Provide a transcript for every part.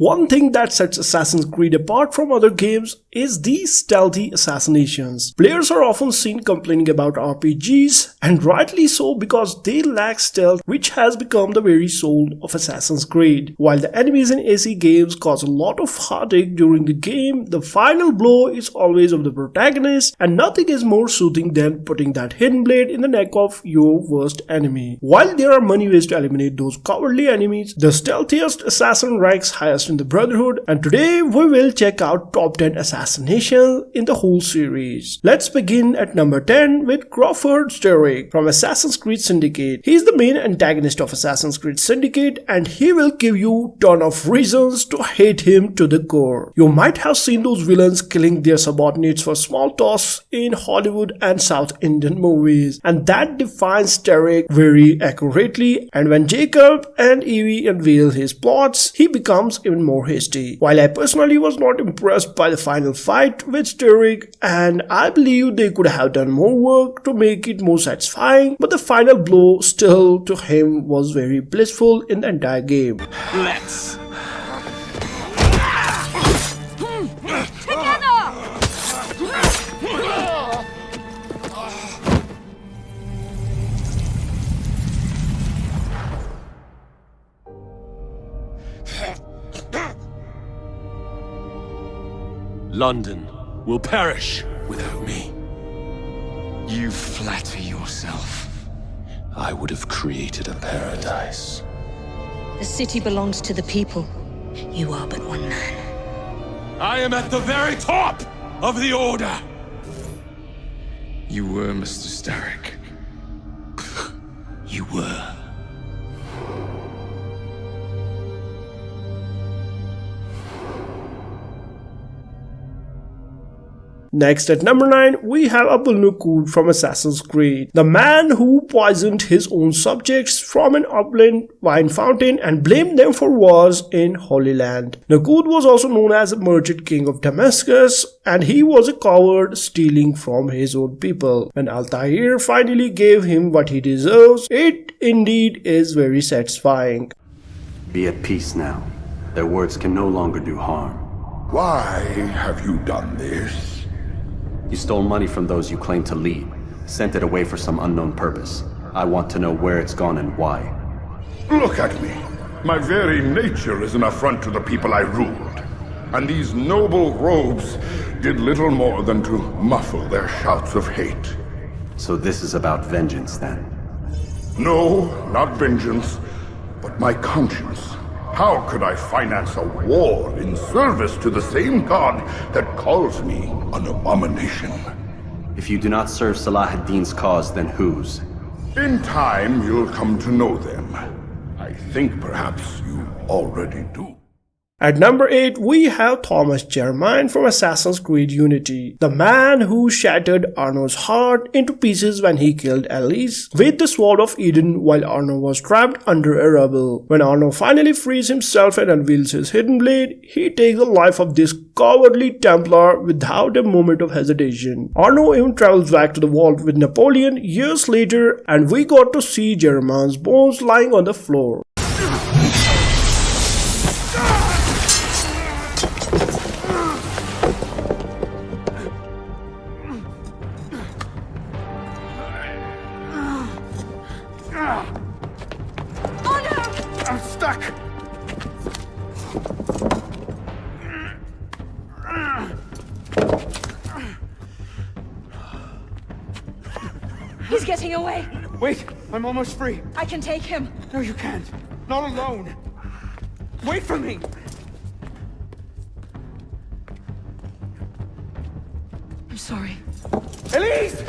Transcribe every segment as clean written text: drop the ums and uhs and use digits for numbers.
One thing that sets Assassin's Creed apart from other games is these stealthy assassinations. Players are often seen complaining about RPGs, and rightly so because they lack stealth, which has become the very soul of Assassin's Creed. While the enemies in AC games cause a lot of heartache during the game, the final blow is always of the protagonist, and nothing is more soothing than putting that hidden blade in the neck of your worst enemy. While there are many ways to eliminate those cowardly enemies, the stealthiest assassin ranks highest in the Brotherhood, and today we will check out top 10 assassinations in the whole series. Let's begin at number 10 with Crawford Starrick from Assassin's Creed Syndicate. He is the main antagonist of Assassin's Creed Syndicate, and he will give you a ton of reasons to hate him to the core. You might have seen those villains killing their subordinates for small toss in Hollywood and South Indian movies, and that defines Starrick very accurately, and when Jacob and Evie unveil his plots, he becomes even more hasty. While I personally was not impressed by the final fight with Starrick, and I believe they could have done more work to make it more satisfying, but the final blow still to him was very blissful in the entire game. Let's London will perish without me. You flatter yourself. I would have created a paradise. The city belongs to the people. You are but one man. I am at the very top of the Order! You were Mr. Starrick. You were. Next at number 9, we have Nuqoud from Assassin's Creed, the man who poisoned his own subjects from an upland wine fountain and blamed them for wars in Holy Land. Nuqoud was also known as the merchant king of Damascus, and he was a coward stealing from his own people. When Altair finally gave him what he deserves, it indeed is very satisfying. Be at peace now. Their words can no longer do harm. Why have you done this? You stole money from those you claim to lead, sent it away for some unknown purpose. I want to know where it's gone and why. Look at me. My very nature is an affront to the people I ruled. And these noble robes did little more than to muffle their shouts of hate. So this is about vengeance then? No, not vengeance, but my conscience. How could I finance a war in service to the same god that calls me an abomination? If you do not serve Salah ad-Din's cause, then whose? In time, you'll come to know them. I think perhaps you already do. At number 8, we have Thomas Jermaine from Assassin's Creed Unity, the man who shattered Arno's heart into pieces when he killed Alice with the Sword of Eden while Arno was trapped under a rubble. When Arno finally frees himself and unveils his hidden blade, he takes the life of this cowardly Templar without a moment of hesitation. Arno even travels back to the vault with Napoleon years later, and we got to see Jermaine's bones lying on the floor. I'm stuck! He's getting away! Wait, I'm almost free. I can take him! No, you can't. Not alone. Wait for me! I'm sorry. Elise!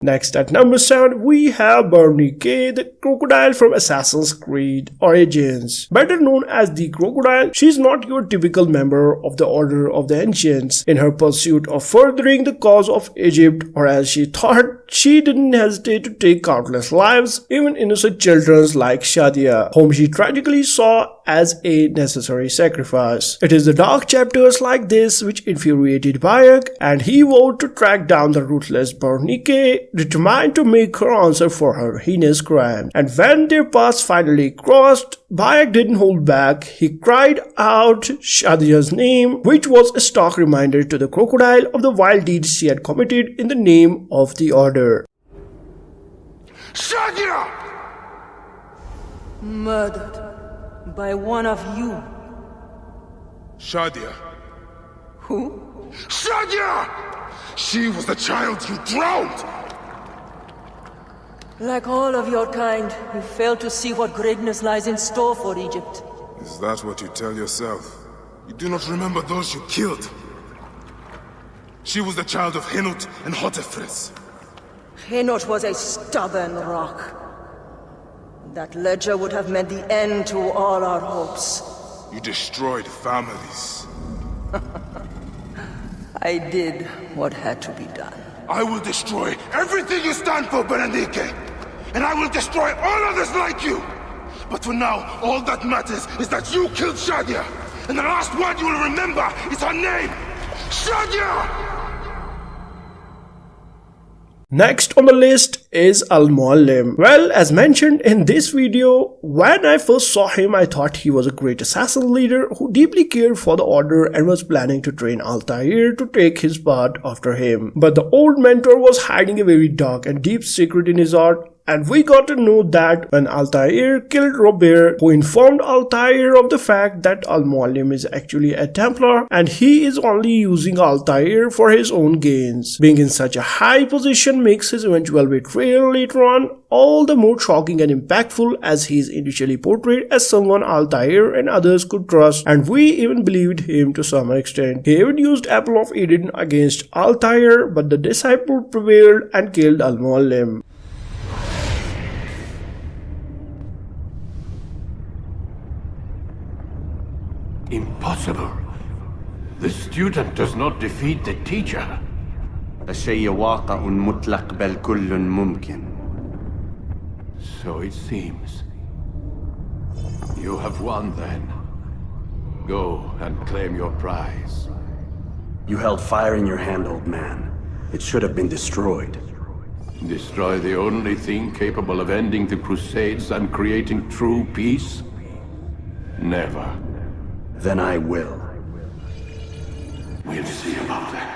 Next at number 7, we have Berenike, the crocodile from Assassin's Creed Origins. Better known as the Crocodile, she is not your typical member of the Order of the Ancients. In her pursuit of furthering the cause of Egypt, or as she thought, she didn't hesitate to take countless lives, even innocent children like Shadia, whom she tragically saw as a necessary sacrifice. It is the dark chapters like this which infuriated Bayek, and he vowed to track down the ruthless Berenike, determined to make her answer for her heinous crime. And when their paths finally crossed, Bayek didn't hold back. He cried out Shadia's name, which was a stark reminder to the crocodile of the wild deeds she had committed in the name of the Order. Shadia! Murdered by one of you. Shadia. Who? Shadia! She was the child you drowned! Like all of your kind, you fail to see what greatness lies in store for Egypt. Is that what you tell yourself? You do not remember those you killed. She was the child of Henut and Hotefres. Henot was a stubborn rock. That ledger would have meant the end to all our hopes. You destroyed families. I did what had to be done. I will destroy everything you stand for, Berenike! And I will destroy all others like you! But for now, all that matters is that you killed Shadia! And the last word you will remember is her name! Shadia! Next on the list is Mualim. Well, as mentioned in this video, when I first saw him, I thought he was a great assassin leader who deeply cared for the Order and was planning to train Altair to take his part after him. But the old mentor was hiding a very dark and deep secret in his heart, and we got to know that when Altair killed Robert, who informed Altair of the fact that Mualim is actually a Templar and he is only using Altair for his own gains. Being in such a high position makes his eventual betrayal later on all the more shocking and impactful, as he is initially portrayed as someone Altair and others could trust, and we even believed him to some extent. He even used Apple of Eden against Altair, but the disciple prevailed and killed Mualim. Impossible. The student does not defeat the teacher. الشيء واقع مطلق بل كل ممكن. So it seems. You have won then. Go and claim your prize. You held fire in your hand, old man. It should have been destroyed. Destroy the only thing capable of ending the Crusades and creating true peace? Never. Then I will. We'll see about that.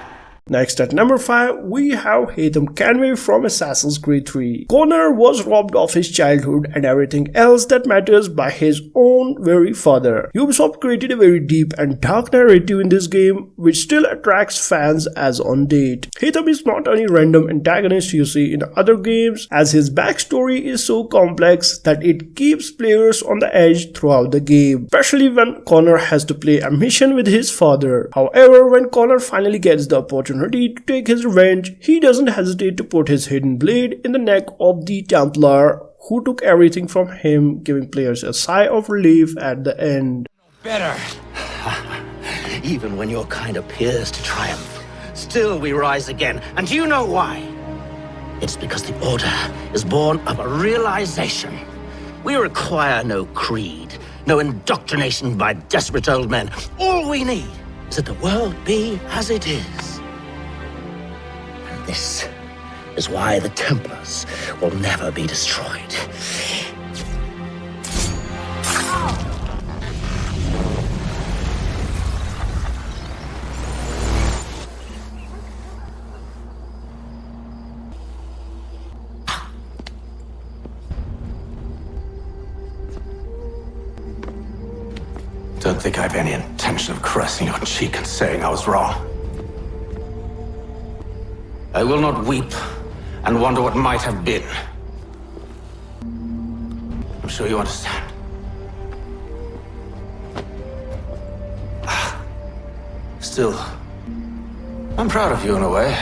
Next at number 5, we have Haytham Kenway from Assassin's Creed 3. Connor was robbed of his childhood and everything else that matters by his own very father. Ubisoft created a very deep and dark narrative in this game, which still attracts fans as on date. Haytham is not any random antagonist you see in other games, as his backstory is so complex that it keeps players on the edge throughout the game, especially when Connor has to play a mission with his father. However, when Connor finally gets the opportunity to take his revenge, he doesn't hesitate to put his hidden blade in the neck of the Templar who took everything from him, giving players a sigh of relief at the end. Better. Even when your kind appears to triumph, still we rise again. And do you know why? It's because the Order is born of a realization. We require no creed, no indoctrination by desperate old men. All we need is that the world be as it is. This is why the Templars will never be destroyed. Don't think I have any intention of caressing your cheek and saying I was wrong. I will not weep and wonder what might have been. I'm sure you understand. Still, I'm proud of you in a way.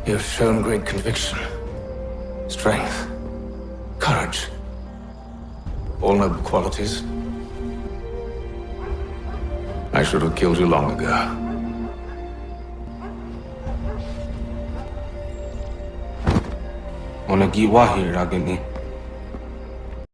You've shown great conviction, strength, courage. All noble qualities. I should have killed you long ago.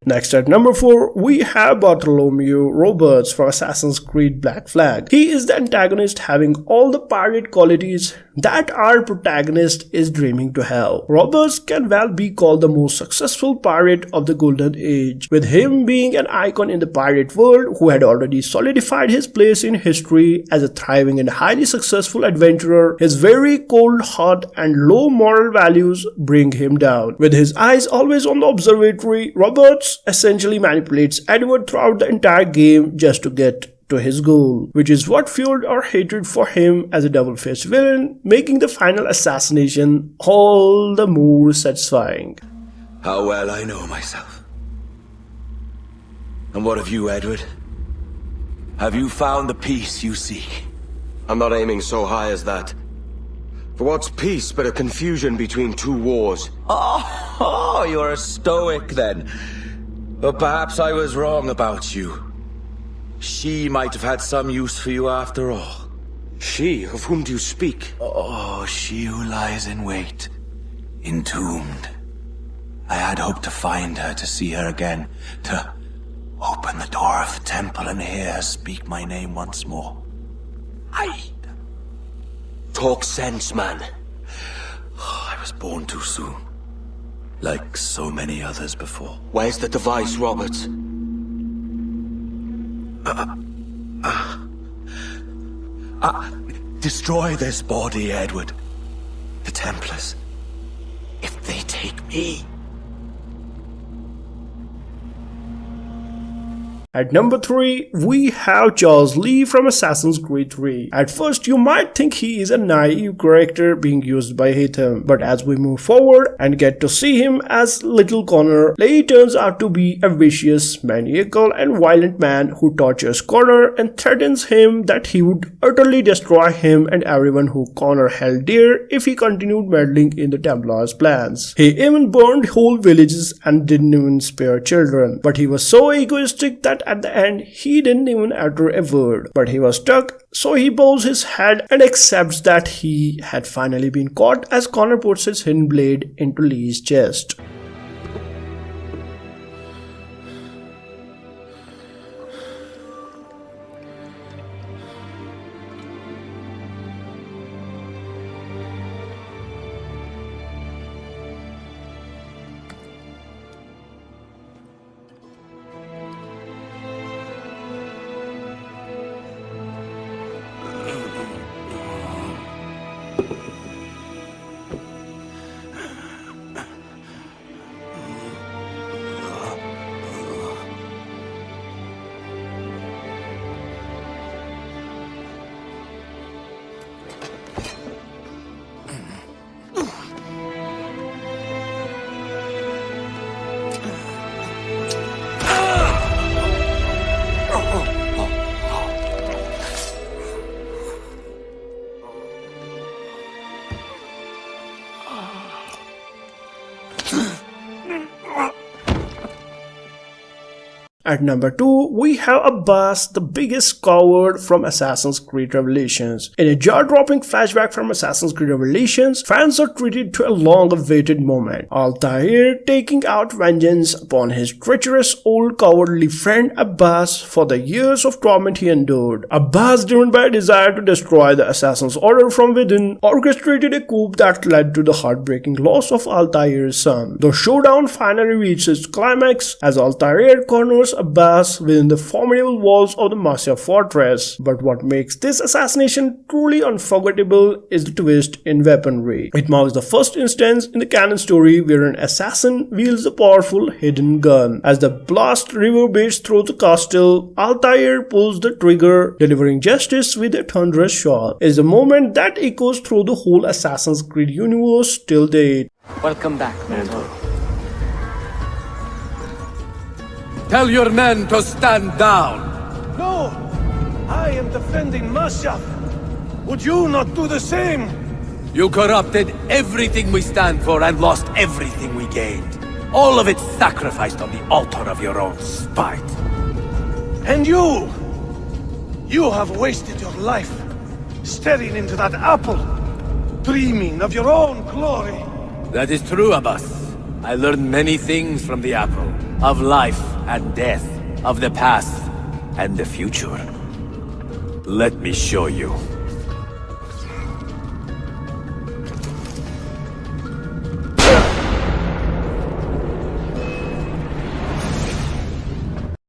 Next at number 4, we have Bartholomew Roberts from Assassin's Creed Black Flag. He is the antagonist, having all the pirate qualities that our protagonist is dreaming to have. Roberts can well be called the most successful pirate of the Golden Age, with him being an icon in the pirate world who had already solidified his place in history as a thriving and highly successful adventurer. His very cold heart and low moral values bring him down. With his eyes always on the observatory, Roberts essentially manipulates Edward throughout the entire game just to get to his goal, which is what fueled our hatred for him as a double-faced villain, making the final assassination all the more satisfying. How well I know myself. And what of you, Edward? Have you found the peace you seek? I'm not aiming so high as that. For what's peace but a confusion between two wars? Oh, you're a stoic then. But perhaps I was wrong about you. She might have had some use for you after all. She? Of whom do you speak? Oh, she who lies in wait, entombed. I had hoped to find her, to see her again, to open the door of the temple and hear her speak my name once more. Talk sense, man. Oh, I was born too soon. Like so many others before. Where's the device, Roberts? Destroy this body, Edward. The Templars. If they take me... At number 3, we have Charles Lee from Assassin's Creed 3. At first, you might think he is a naive character being used by Haytham, but as we move forward and get to see him as Little Connor, Lee turns out to be a vicious, maniacal, and violent man who tortures Connor and threatens him that he would utterly destroy him and everyone who Connor held dear if he continued meddling in the Templars' plans. He even burned whole villages and didn't even spare children, but he was so egoistic that at the end he didn't even utter a word. But he was stuck, so he bows his head and accepts that he had finally been caught as Connor puts his hidden blade into Lee's chest. At number 2, we have Abbas, the biggest coward from Assassin's Creed Revelations. In a jaw-dropping flashback from Assassin's Creed Revelations, fans are treated to a long-awaited moment. Altair taking out vengeance upon his treacherous old cowardly friend Abbas for the years of torment he endured. Abbas, driven by a desire to destroy the Assassin's Order from within, orchestrated a coup that led to the heartbreaking loss of Altair's son. The showdown finally reaches its climax as Altair corners Abbas within the formidable walls of the Marcia fortress. But what makes this assassination truly unforgettable is the twist in weaponry. It marks the first instance in the canon story where an assassin wields a powerful hidden gun. As the blast reverberates through the castle, Altair pulls the trigger, delivering justice with a thunderous shot. It's a moment that echoes through the whole Assassin's Creed universe till date. Welcome back, Mentor. Tell your men to stand down! No! I am defending Marcia! Would you not do the same? You corrupted everything we stand for and lost everything we gained. All of it sacrificed on the altar of your own spite. And you have wasted your life staring into that apple, dreaming of your own glory. That is true, Abbas. I learned many things from the apple. Of life and death. Of the past and the future. Let me show you.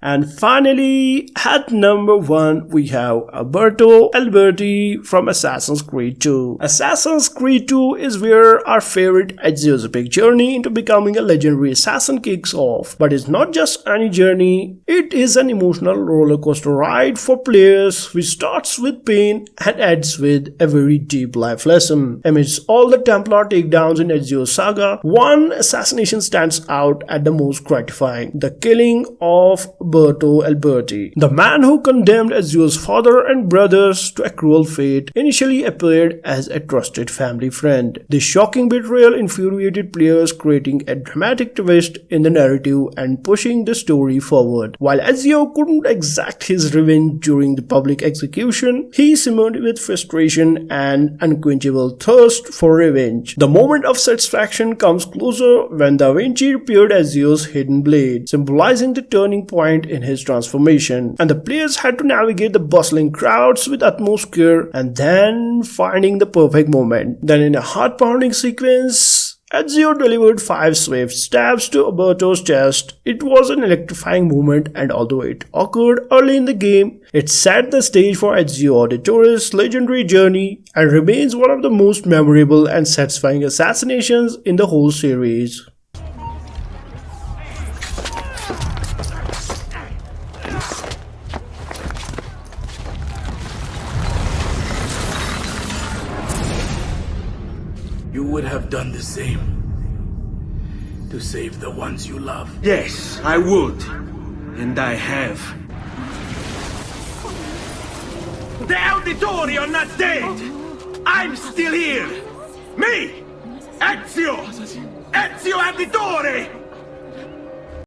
And finally, at number 1, we have Uberto Alberti from Assassin's Creed 2. Assassin's Creed 2 is where our favorite Ezio's epic journey into becoming a legendary assassin kicks off. But it's not just any journey, it is an emotional rollercoaster ride for players which starts with pain and ends with a very deep life lesson. Amidst all the Templar takedowns in Ezio's saga, one assassination stands out as the most gratifying: the killing of Uberto Alberti. The man who condemned Ezio's father and brothers to a cruel fate initially appeared as a trusted family friend. This shocking betrayal infuriated players, creating a dramatic twist in the narrative and pushing the story forward. While Ezio couldn't exact his revenge during the public execution, he simmered with frustration and unquenchable thirst for revenge. The moment of satisfaction comes closer when Da Vinci repaired Ezio's hidden blade, symbolizing the turning point in his transformation, and the players had to navigate the bustling crowds with utmost care and then finding the perfect moment. Then in a heart-pounding sequence, Ezio delivered 5 swift stabs to Uberto's chest. It was an electrifying moment, and although it occurred early in the game, it set the stage for Ezio Auditore's legendary journey and remains one of the most memorable and satisfying assassinations in the whole series. You would have done the same to save the ones you love. Yes, I would. And I have. The Auditori are not dead! I'm still here! Me! Ezio! Ezio Auditore!